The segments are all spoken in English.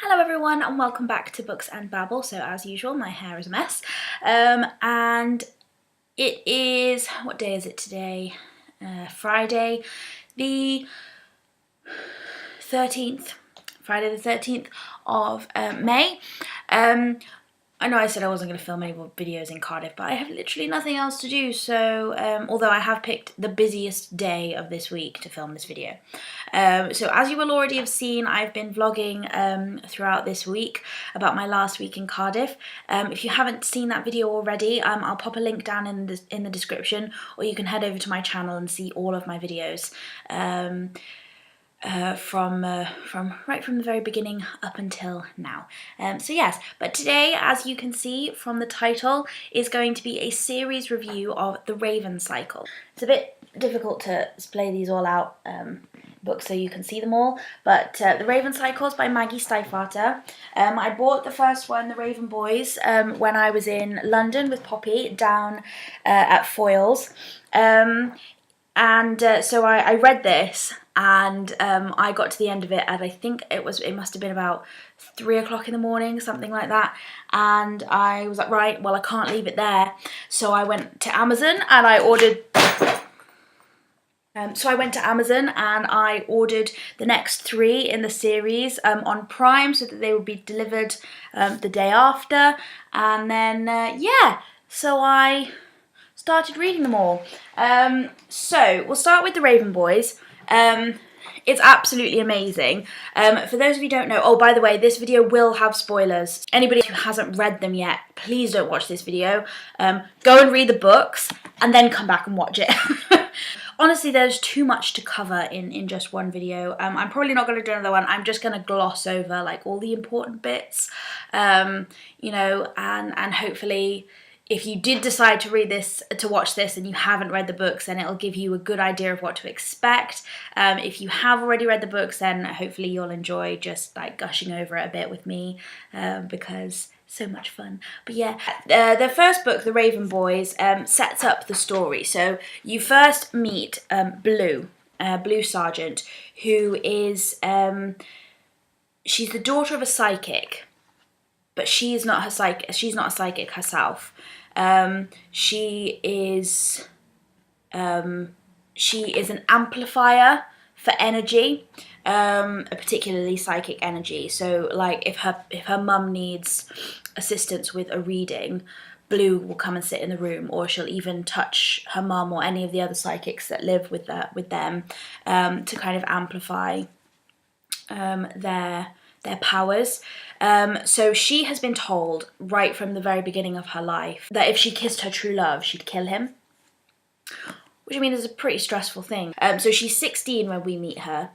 Hello everyone and welcome back to Books and Babble. So as usual, my hair is a mess. And it is, what day is it today? Friday the 13th. Friday the 13th of May. I know I said I wasn't going to film any more videos in Cardiff, but I have literally nothing else to do, so although I have picked the busiest day of this week to film this video. So as you will already have seen, I've been vlogging throughout this week about my last week in Cardiff. If you haven't seen that video already, I'll pop a link down in the description, or you can head over to my channel and see all of my videos. From right from the very beginning up until now. So yes, but today, as you can see from the title, is going to be a series review of The Raven Cycle. It's a bit difficult to display these all out books so you can see them all, but The Raven Cycle is by Maggie Stiefvater. I bought the first one, The Raven Boys, when I was in London with Poppy down at Foyles. So I read this, and I got to the end of it, and I think it must have been about 3 o'clock in the morning, something like that, and I was like, right, well, I can't leave it there, so I went to Amazon and I ordered the next 3 in the series on Prime, so that they would be delivered the day after, and then yeah, so I started reading them all. So we'll start with The Raven Boys. It's absolutely amazing. For those of you who don't know, oh, by the way, this video will have spoilers. Anybody who hasn't read them yet, please don't watch this video. Go and read the books and then come back and watch it. Honestly, there's too much to cover in just one video. I'm probably not going to do another one. I'm just going to gloss over like all the important bits, you know, and hopefully, if you did decide to watch this and you haven't read the books, then it'll give you a good idea of what to expect. If you have already read the books, then hopefully you'll enjoy just like gushing over it a bit with me, because so much fun. But yeah, the first book, The Raven Boys, sets up the story. So you first meet Blue Sargent, who is, she's the daughter of a psychic, but she's not a psychic herself. She is an amplifier for energy, particularly psychic energy. So like if her mum needs assistance with a reading, Blue will come and sit in the room, or she'll even touch her mum or any of the other psychics that live with them to kind of amplify their powers. So she has been told right from the very beginning of her life that if she kissed her true love, she'd kill him, which I mean is a pretty stressful thing. So she's 16 when we meet her,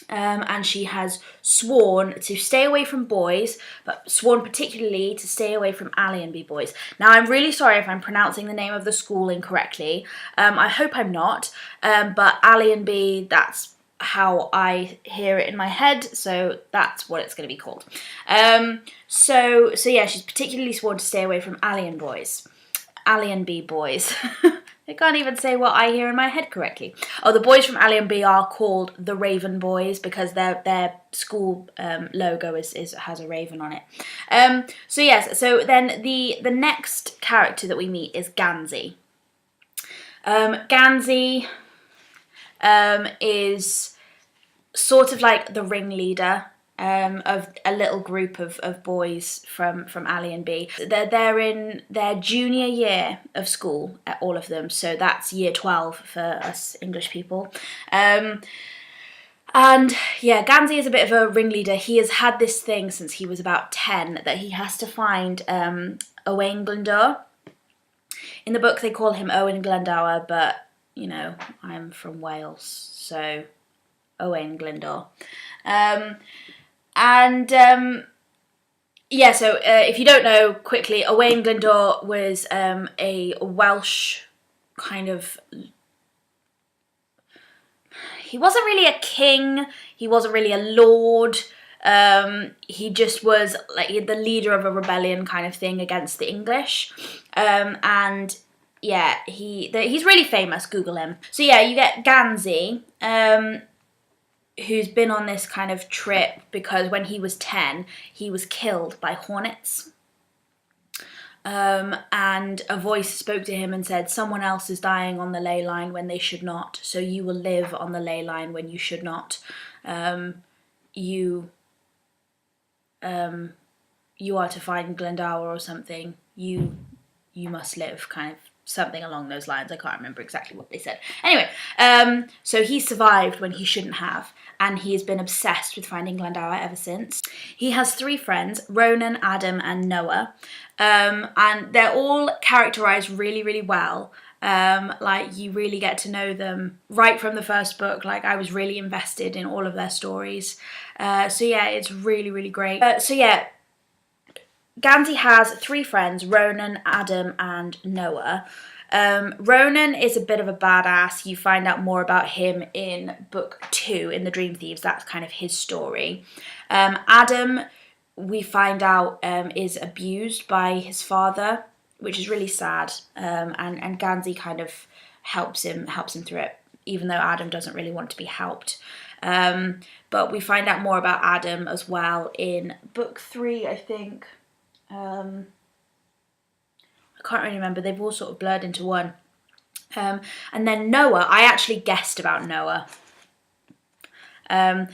and she has sworn to stay away from boys, but sworn particularly to stay away from Allionby boys. Now, I'm really sorry if I'm pronouncing the name of the school incorrectly. I hope I'm not, but Allionby, that's how I hear it in my head, so that's what it's going to be called. So yeah, she's particularly sworn to stay away from Allionby boys. I can't even say what I hear in my head correctly. Oh, the boys from Allionby are called the Raven Boys because their school logo has a raven on it. So yes, so then the next character that we meet is Gansey. Gansey is sort of like the ringleader of a little group of boys from Allionby. They're in their junior year of school, all of them, so that's year 12 for us English people. And yeah, Gansey is a bit of a ringleader. He has had this thing since he was about 10 that he has to find Owain Glyndwr. In the book they call him Owen Glendower, but you know, I'm from Wales, so Owain Glyndwr. Yeah, so if you don't know, quickly, Owain Glyndwr was a Welsh kind of... He wasn't really a king, he wasn't really a lord, he just was like the leader of a rebellion kind of thing against the English, and yeah, he's really famous. Google him. So yeah, you get Gansey, who's been on this kind of trip because when he was 10, he was killed by hornets. And a voice spoke to him and said, someone else is dying on the ley line when they should not, so you will live on the ley line when you should not. You are to find Glendower or something. You must live, kind of something along those lines. I can't remember exactly what they said. Anyway, so he survived when he shouldn't have, and he has been obsessed with finding Glendower ever since. He has 3 friends, Ronan, Adam, and Noah, and they're all characterized really, really well. Like, you really get to know them right from the first book. Like, I was really invested in all of their stories. So yeah, it's really, really great. So yeah, Gansey has 3 friends, Ronan, Adam, and Noah. Ronan is a bit of a badass. You find out more about him in book 2, in The Dream Thieves. That's kind of his story. Adam, we find out, is abused by his father, which is really sad. And Gansey kind of helps him through it, even though Adam doesn't really want to be helped. But we find out more about Adam as well in book 3, I think. I can't really remember. They've all sort of blurred into one. And then Noah, I actually guessed about Noah. I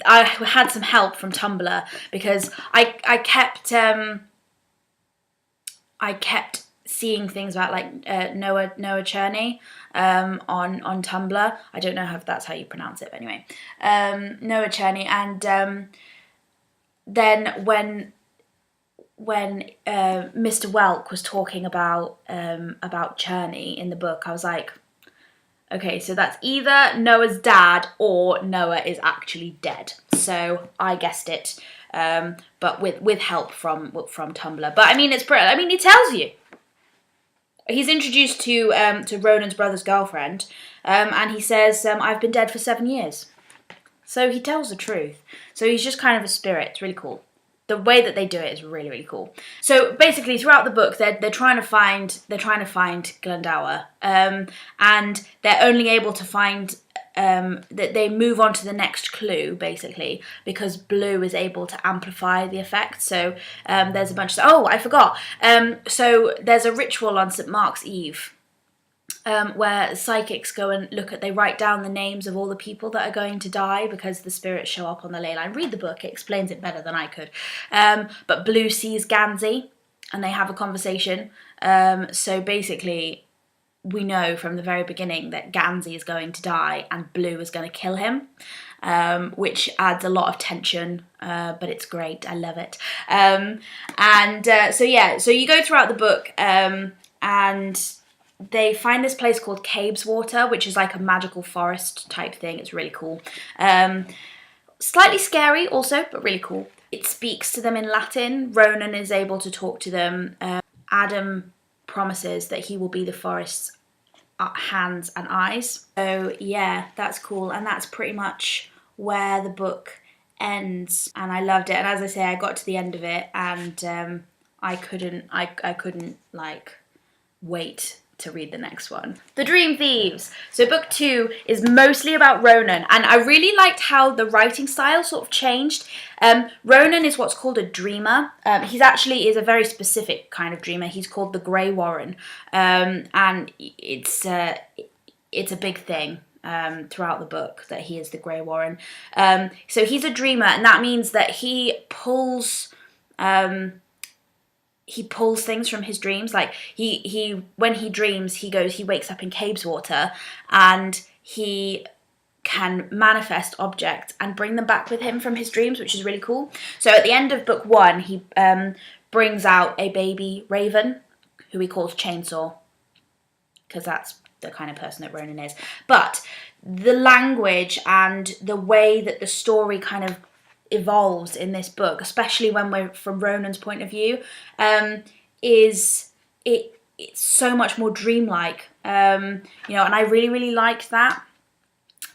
had some help from Tumblr because I kept seeing things about like Noah Cherney on Tumblr. I don't know if that's how you pronounce it, but anyway, Noah Cherney. And then when Mr. Welk was talking about Cherney in the book, I was like, okay, so that's either Noah's dad or Noah is actually dead. So I guessed it, but with help from Tumblr. But I mean, it's brilliant. I mean, he tells you. He's introduced to Ronan's brother's girlfriend, and he says, I've been dead for 7 years. So he tells the truth. So he's just kind of a spirit. It's really cool. The way that they do it is really, really cool. So basically, throughout the book, they're trying to find Glendower, and they're only able to find that they move on to the next clue, basically, because blue is able to amplify the effect. So there's a bunch of... Oh, I forgot. So there's a ritual on St. Mark's Eve where psychics go and they write down the names of all the people that are going to die because the spirits show up on the ley line. Read the book, it explains it better than I could. But Blue sees Gansey and they have a conversation. So basically, we know from the very beginning that Gansey is going to die and Blue is going to kill him, which adds a lot of tension, but it's great. I love it. So yeah, so you go throughout the book and they find this place called Cabeswater, which is like a magical forest type thing. It's really cool. Slightly scary also, but really cool. It speaks to them in Latin. Ronan is able to talk to them. Adam promises that he will be the forest's hands and eyes. So yeah, that's cool. And that's pretty much where the book ends. And I loved it. And as I say, I got to the end of it and I couldn't like wait to read the next one. The Dream Thieves. So book 2 is mostly about Ronan, and I really liked how the writing style sort of changed. Ronan is what's called a dreamer. He's actually is a very specific kind of dreamer. He's called the Grey Warren, and it's a big thing throughout the book that he is the Grey Warren. So he's a dreamer, and that means that he pulls things from his dreams. Like he when he dreams, he wakes up in Cabeswater and he can manifest objects and bring them back with him from his dreams, which is really cool. So at the end of book 1, he brings out a baby raven who he calls Chainsaw, because that's the kind of person that Ronan is. But the language and the way that the story kind of evolves in this book, especially when we're from Ronan's point of view, it's so much more dreamlike, and I really liked that.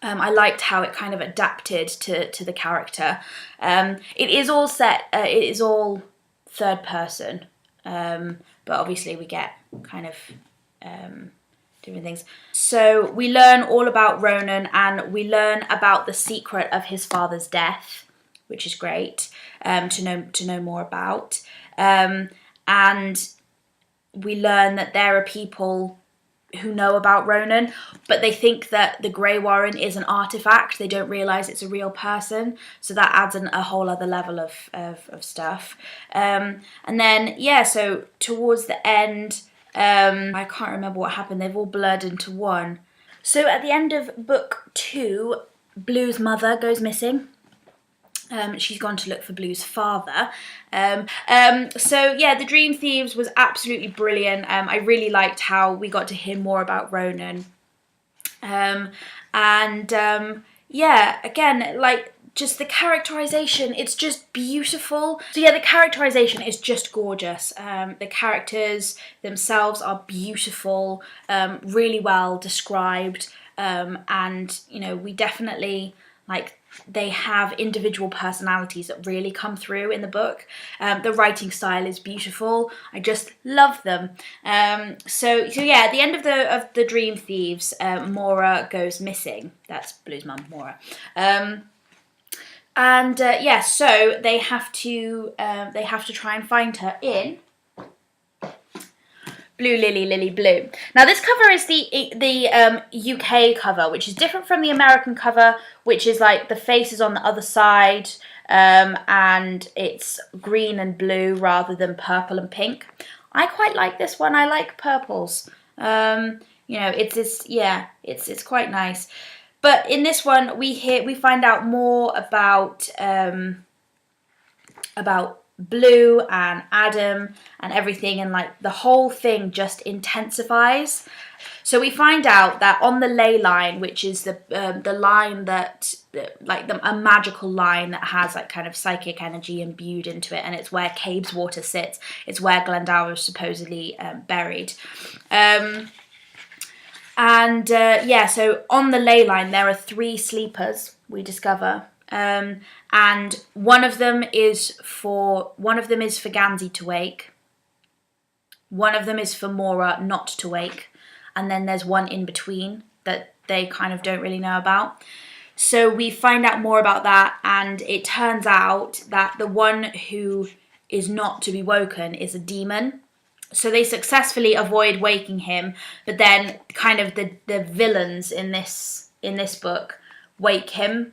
I liked how it kind of adapted to the character. It is all third person, but obviously we get kind of different things. So we learn all about Ronan, and we learn about the secret of his father's death, which is great to know more about. And we learn that there are people who know about Ronan, but they think that the Grey Warren is an artifact. They don't realise it's a real person. So that adds a whole other level of stuff. And then, yeah, so towards the end, I can't remember what happened. They've all blurred into one. So at the end of book 2, Blue's mother goes missing. She's gone to look for Blue's father. So yeah, The Dream Thieves was absolutely brilliant. I really liked how we got to hear more about Ronan. Yeah, again, like, just the characterization, it's just beautiful. So yeah, the characterization is just gorgeous. The characters themselves are beautiful, really well described, and, you know, we definitely, like, they have individual personalities that really come through in the book. The writing style is beautiful. I just love them. So yeah, at the end of the Dream Thieves, Maura goes missing. That's Blue's mum, Maura. Yeah, so they have to try and find her in Blue Lily Lily Blue. Now this cover is the UK cover, which is different from the American cover, which is like the face is on the other side, and it's green and blue rather than purple and pink. I quite like this one. I like purples. You know, it's quite nice. But in this one, we find out more about Blue and Adam and everything, and like the whole thing just intensifies. So we find out that on the ley line, which is the line that a magical line that has like kind of psychic energy imbued into it, and it's where Cabe's water sits. It's where Glendower is supposedly buried. Yeah, so on the ley line there are 3 sleepers, we discover. And one of them is for Gansey to wake. One of them is for Maura not to wake, and then there's one in between that they kind of don't really know about. So we find out more about that, and it turns out that the one who is not to be woken is a demon. So they successfully avoid waking him, but then kind of the villains in this book wake him.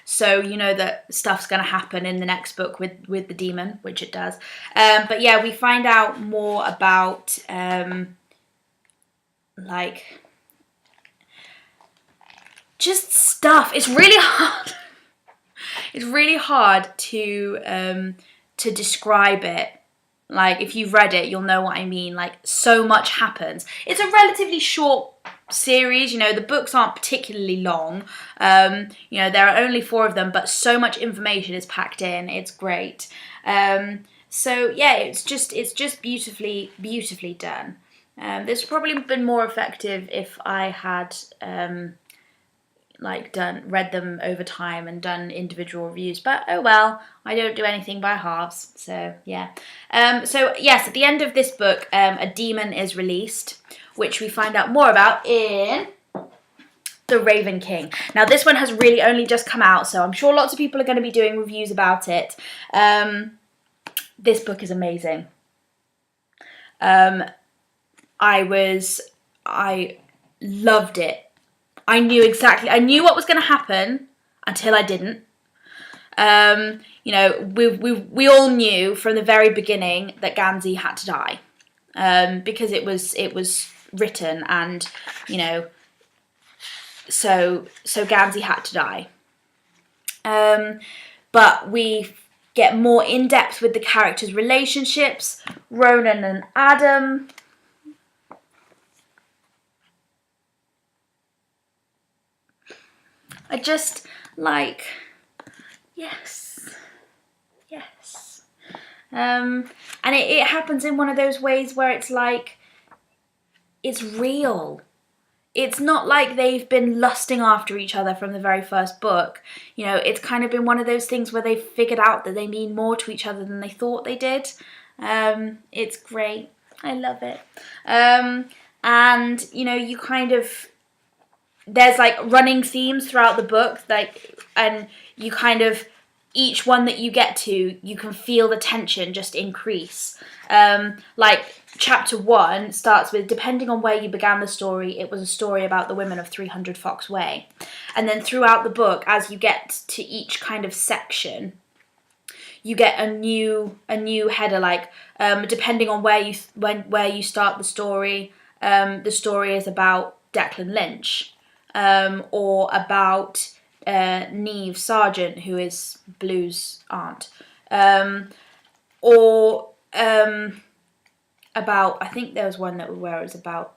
So you know that stuff's going to happen in the next book with the demon, which it does. But yeah, we find out more about like just stuff. It's really hard. It's really hard to describe it. Like, if you've read it, you'll know what I mean. Like, so much happens. It's a relatively short series, you know, the books aren't particularly long. You know, there are only 4 of them, but so much information is packed in. It's great. So yeah, it's just beautifully done. This would probably been more effective if I had read them over time and done individual reviews, but oh well, I don't do anything by halves, so yeah. So yes, at the end of this book, a demon is released, which we find out more about in The Raven King. Now this one has really only just come out, so I'm sure lots of people are going to be doing reviews about it. This book is amazing. I loved it. I knew what was going to happen until I didn't. You know, we all knew from the very beginning that Gansey had to die, because it was written, and you know, so Gansey had to die. But we get more in depth with the characters' relationships, Ronan and Adam. I just like, yes. And it happens in one of those ways where it's like, it's real. It's not like they've been lusting after each other from the very first book. You know, it's kind of been one of those things where they've figured out that they mean more to each other than they thought they did. It's great. I love it. and you know, you kind of, there's like running themes throughout the book, like, and you kind of, each one that you get to, you can feel the tension just increase. Like chapter 1 starts with, depending on where you began the story, it was a story about the women of 300 Fox Way. And then throughout the book, as you get to each kind of section, you get a new header, like depending on where you start the story is about Declan Lynch, or about Neve Sargent, who is Blue's aunt, or about, I think there was one where it was about,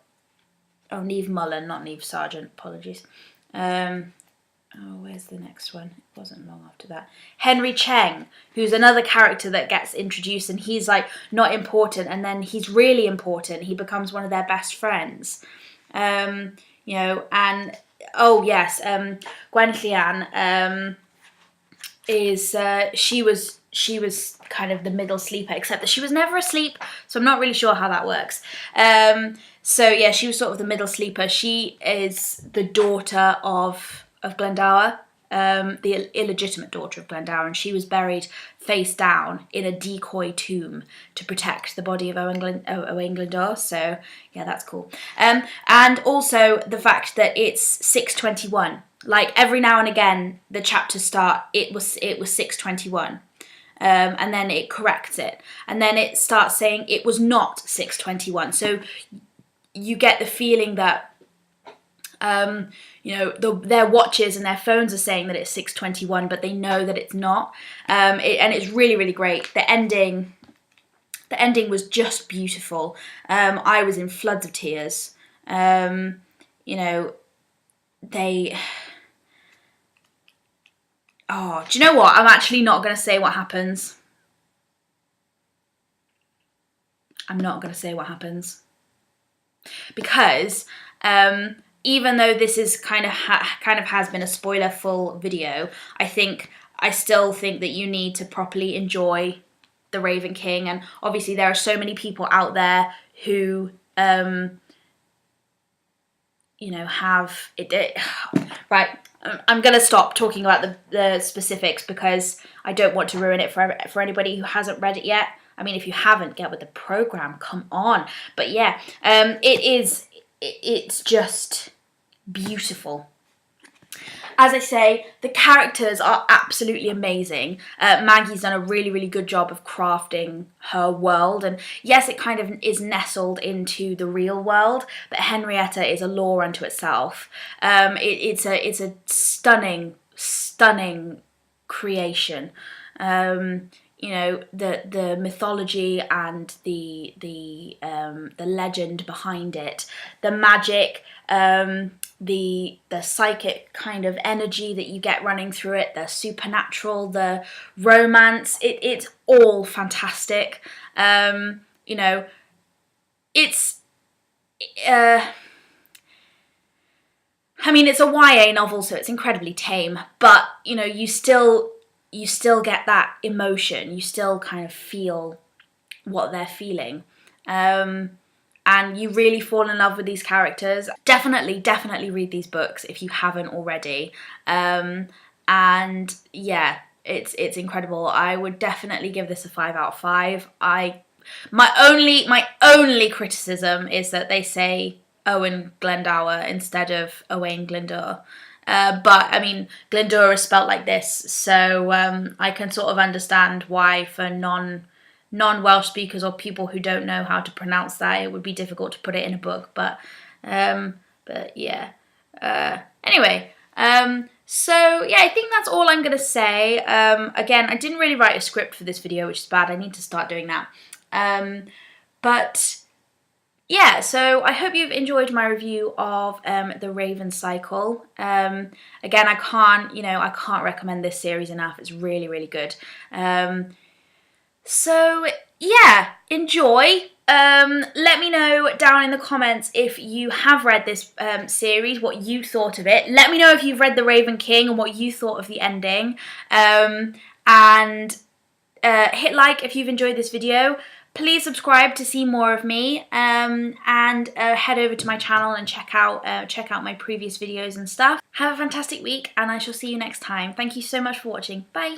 Neve Mullen, not Neve Sargent, apologies. Where's the next one? It wasn't long after that. Henry Cheng, who's another character that gets introduced, and he's like not important, and then he's really important. He becomes one of their best friends. You know, and oh yes, Gwen Llian is she was kind of the middle sleeper, except that she was never asleep, so I'm not really sure how that works. So yeah, she was sort of the middle sleeper. She is the daughter of Glendower, the illegitimate daughter of Glendower, and she was buried face down in a decoy tomb to protect the body of Owain Glendower. So yeah, that's cool. And also the fact that it's 6:21. Like every now and again, the chapters start. It was 6:21. And then it corrects it, and then it starts saying it was not 6:21. So you get the feeling that you know, their watches and their phones are saying that it's 6:21, but they know that it's not. And it's really, really great. The ending was just beautiful. I was in floods of tears. You know, oh, do you know what? I'm actually not going to say what happens. I'm not going to say what happens. Because even though this is kind of has been a spoiler-full video, I still think that you need to properly enjoy The Raven King. And obviously there are so many people out there who, you know, have it. Right, I'm going to stop talking about the specifics because I don't want to ruin it for anybody who hasn't read it yet. I mean, if you haven't, get with the program, come on. But yeah, it's just beautiful. As I say, the characters are absolutely amazing. Maggie's done a really, really good job of crafting her world. And yes, it kind of is nestled into the real world, but Henrietta is a lore unto itself. It's a stunning, stunning creation. You know, the mythology and the legend behind it, the magic, the psychic kind of energy that you get running through it, the supernatural, the romance, it's all fantastic. You know, it's I mean, it's a YA novel, so it's incredibly tame, but you know, you still get that emotion. You still kind of feel what they're feeling. And you really fall in love with these characters. Definitely read these books if you haven't already. And yeah, it's incredible. I would definitely give this a 5 out of 5. My only criticism is that they say Owen Glendower instead of Owain Glendower. But I mean, Glendower is spelt like this, so I can sort of understand why for non-Welsh speakers or people who don't know how to pronounce that, it would be difficult to put it in a book. But yeah. Anyway, so yeah, I think that's all I'm gonna say. Again, I didn't really write a script for this video, which is bad. I need to start doing that. But yeah, so I hope you've enjoyed my review of The Raven Cycle. Again, I can't recommend this series enough. It's really, really good. So yeah, enjoy. Let me know down in the comments if you have read this series, what you thought of it. Let me know if you've read The Raven King and what you thought of the ending. And hit like if you've enjoyed this video. Please subscribe to see more of me, and head over to my channel and check out my previous videos and stuff. Have a fantastic week, and I shall see you next time. Thank you so much for watching. Bye!